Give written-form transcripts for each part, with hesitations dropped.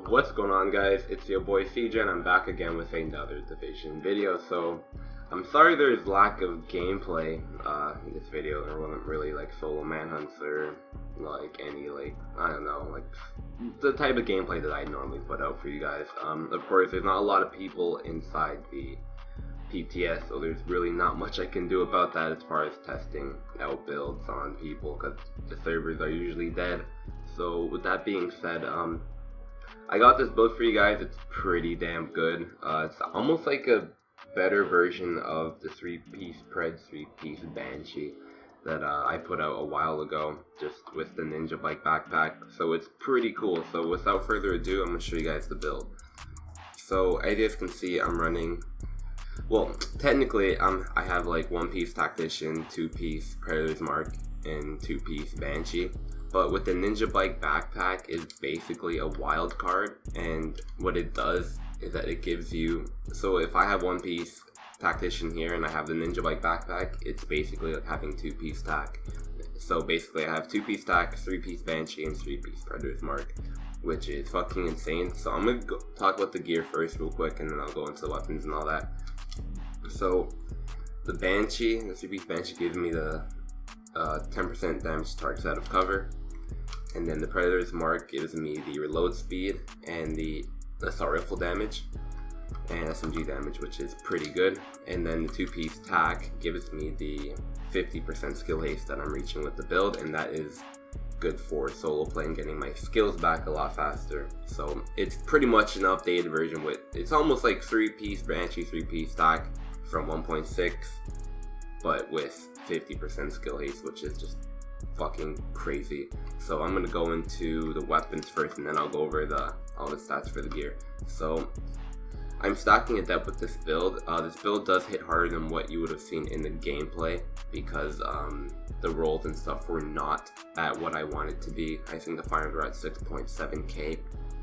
What's going on, guys? It's your boy CJay and I'm back again with another Division video. So I'm sorry there's lack of gameplay in this video. There wasn't really like solo manhunts or like any I don't know, like the type of gameplay that I normally put out for you guys. Of course there's not a lot of people inside the PTS, so there's really not much I can do about that as far as testing out builds on people, because the servers are usually dead. So with that being said, I got this build for you guys. It's pretty damn good. It's almost like a better version of the 3-piece PRED 3-piece BANSHEE that I put out a while ago, just with the Ninja Bike backpack. So it's pretty cool. So without further ado, I'm going to show you guys the build. So as you guys can see, I'm running, well, technically I have like 1-piece Tactician, 2-piece Predator's Mark, and 2-piece BANSHEE. But with the Ninja Bike backpack, it's basically a wild card, and what it does is that it gives you, so if I have 1-piece Tactician here and I have the Ninja Bike backpack, it's basically like having 2-piece tac. So basically I have 2-piece tac, 3-piece BANSHEE, and 3-piece Predator's Mark, which is fucking insane. So I'm gonna talk about the gear first real quick, and then I'll go into the weapons and all that. So the BANSHEE, the 3-piece BANSHEE gives me the 10% damage to targets out of cover, and then the Predator's Mark gives me the reload speed and the assault rifle damage and SMG damage, which is pretty good. And then the 2-piece tac gives me the 50% skill haste that I'm reaching with the build, and that is good for solo play and getting my skills back a lot faster. So it's pretty much an updated version with, it's almost like 3-piece BANSHEE, 3-piece tac from 1.6, but with 50% skill haste, which is just fucking crazy. So I'm gonna go into the weapons first, and then I'll go over all the stats for the gear. So I'm stacking adept with this build. This build does hit harder than what you would have seen in the gameplay, because the rolls and stuff were not at what I wanted to be. I think the firearms were at 6.7k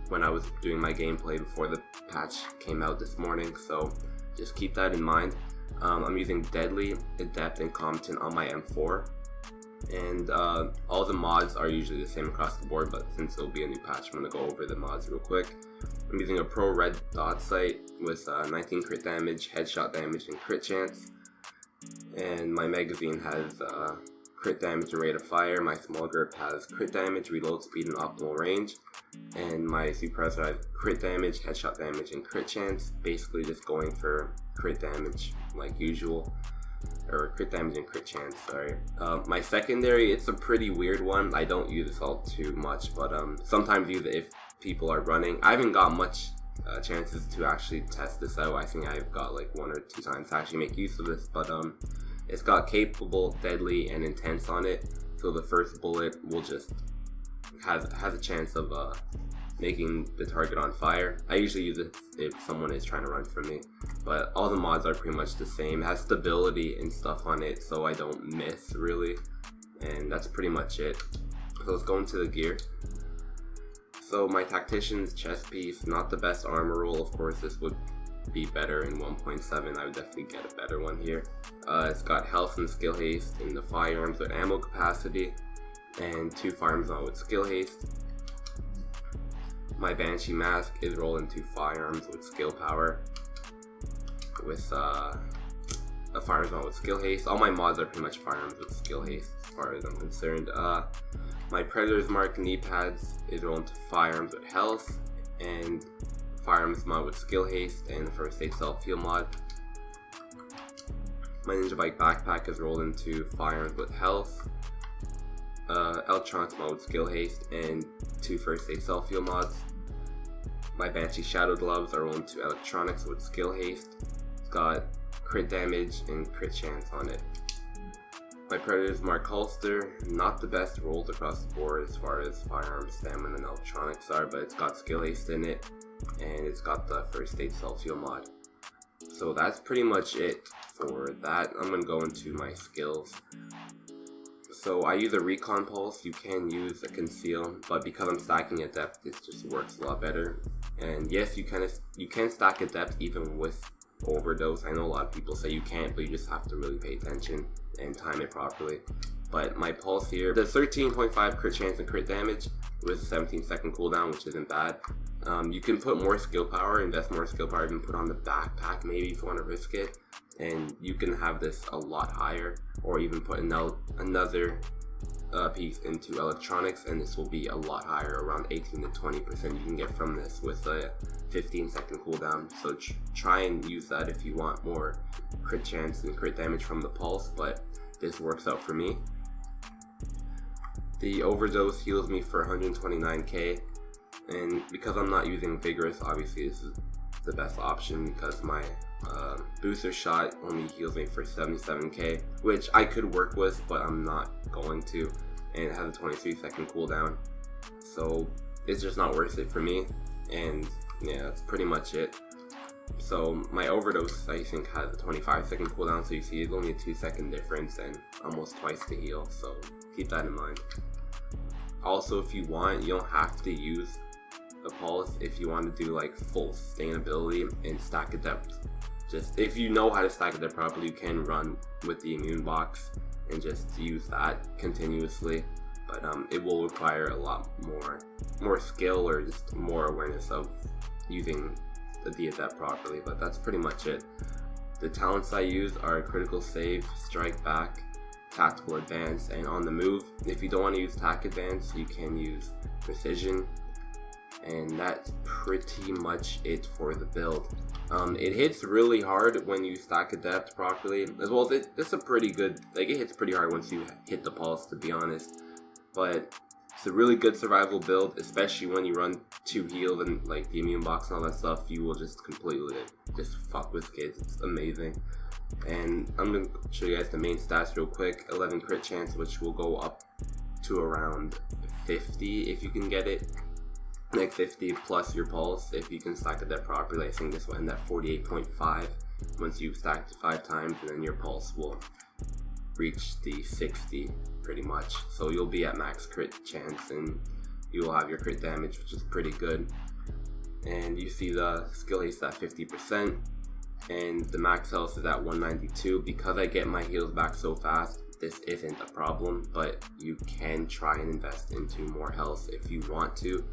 when I was doing my gameplay before the patch came out this morning, so just keep that in mind. I'm using Deadly, Adept, and Competent on my M4, and all the mods are usually the same across the board, but since there'll be a new patch, I'm going to go over the mods real quick. I'm using a Pro Red Dot Sight with 19 crit damage, headshot damage, and crit chance, and my magazine has crit damage and rate of fire. My small grip has crit damage, reload speed, and optimal range, and my suppressor has crit damage, headshot damage, and crit chance. Basically just going for crit damage like usual, or crit damage and crit chance, sorry. My secondary, it's a pretty weird one. I don't use this all too much, but sometimes use it if people are running. I haven't got much chances to actually test this out. I think I've got like 1 or 2 times to actually make use of this, but it's got capable, deadly, and intense on it, so the first bullet will just has a chance of making the target on fire. I usually use it if someone is trying to run from me, but all the mods are pretty much the same. It has stability and stuff on it, so I don't miss really, and that's pretty much it. So let's go into the gear. So my Tactician's chest piece, not the best armor roll. Of course this would be better in 1.7. I would definitely get a better one here. It's got health and skill haste in the firearms with ammo capacity, and 2 firearms on with skill haste. My BANSHEE mask is rolling 2 firearms with skill power, with a firearms on with skill haste. All my mods are pretty much firearms with skill haste as far as I'm concerned. My Predator's Mark knee pads is rolling 2 firearms with health, and firearms mod with skill haste, and first aid self-heal mod. My Ninja Bike backpack is rolled into firearms with health, electronics mod with skill haste, and 2 first aid self-heal mods. My BANSHEE shadow gloves are rolled into electronics with skill haste. It's got crit damage and crit chance on it. My Predator's Mark holster, not the best rolls across the board as far as firearms, stamina, and electronics are, but it's got skill haste in it, and it's got the first aid self-heal mod. So that's pretty much it for that. I'm going to go into my skills. So I use a recon pulse. You can use a conceal, but because I'm stacking adept, it just works a lot better. And yes, you can stack adept even with overdose. I know a lot of people say you can't, but you just have to really pay attention and time it properly. But my pulse here does 13.5 crit chance and crit damage, with a 17-second cooldown, which isn't bad. You can put more skill power, invest more skill power, even put on the backpack maybe if you want to risk it, and you can have this a lot higher, or even put another piece into electronics, and this will be a lot higher, around 18 to 20% you can get from this with a 15-second cooldown. So try and use that if you want more crit chance and crit damage from the pulse, but this works out for me. The overdose heals me for 129k, and because I'm not using vigorous, obviously this is the best option because my booster shot only heals me for 77k, which I could work with, but I'm not going to, and it has a 23-second cooldown, so it's just not worth it for me. And yeah, that's pretty much it. So my overdose, I think, has a 25-second cooldown, so you see it's only a 2-second difference and almost twice the heal, so keep that in mind. Also, if you want, you don't have to use a pulse if you want to do like full sustainability and stack adept. Just if you know how to stack adept properly, you can run with the immune box and just use that continuously, but it will require a lot more skill or just more awareness of using the adept properly. But that's pretty much it. The talents I use are critical save, strike back, tactical advance, and on the move. If you don't want to use tac advance, you can use precision, and that's pretty much it for the build. It hits really hard when you stack adept properly, as well as it's a pretty good, like it hits pretty hard once you hit the pulse, to be honest, but it's a really good survival build, especially when you run 2 heals and like the immune box and all that stuff. You will just completely just fuck with kids. It's amazing. And I'm going to show you guys the main stats real quick. 11 crit chance, which will go up to around 50 if you can get it. Like 50 plus your pulse if you can stack adept properly. I think this will end at 48.5 once you've stacked it 5 times, and then your pulse will reach the 60 pretty much. So you'll be at max crit chance and you will have your crit damage, which is pretty good. And you see the skill haste at 50%, and the max health is at 192. Because I get my heals back so fast, this isn't a problem, but you can try and invest into more health if you want to.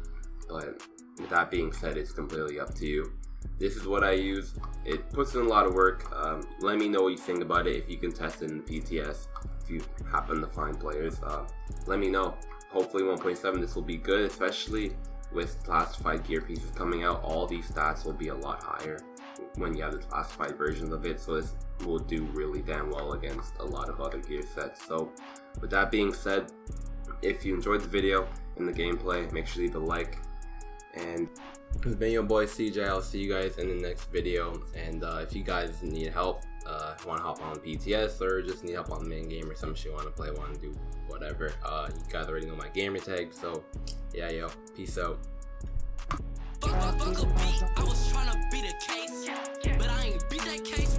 But with that being said, it's completely up to you. This is what I use. It puts in a lot of work. Let me know what you think about it. If you can test it in PTS, if you happen to find players, let me know. Hopefully 1.7 this will be good, especially with classified gear pieces coming out. All these stats will be a lot higher when you have the classified versions of it, so this will do really damn well against a lot of other gear sets. So with that being said, if you enjoyed the video and the gameplay, make sure you leave a like. And it's been your boy CJ. I'll see you guys in the next video. And if you guys need help, want to hop on PTS or just need help on the main game or some shit, want to play, want to do whatever, you guys already know my gamer tag. So yeah, yo, peace out. Fuck a beat. I was tryna beat a case, but I ain't beat that case.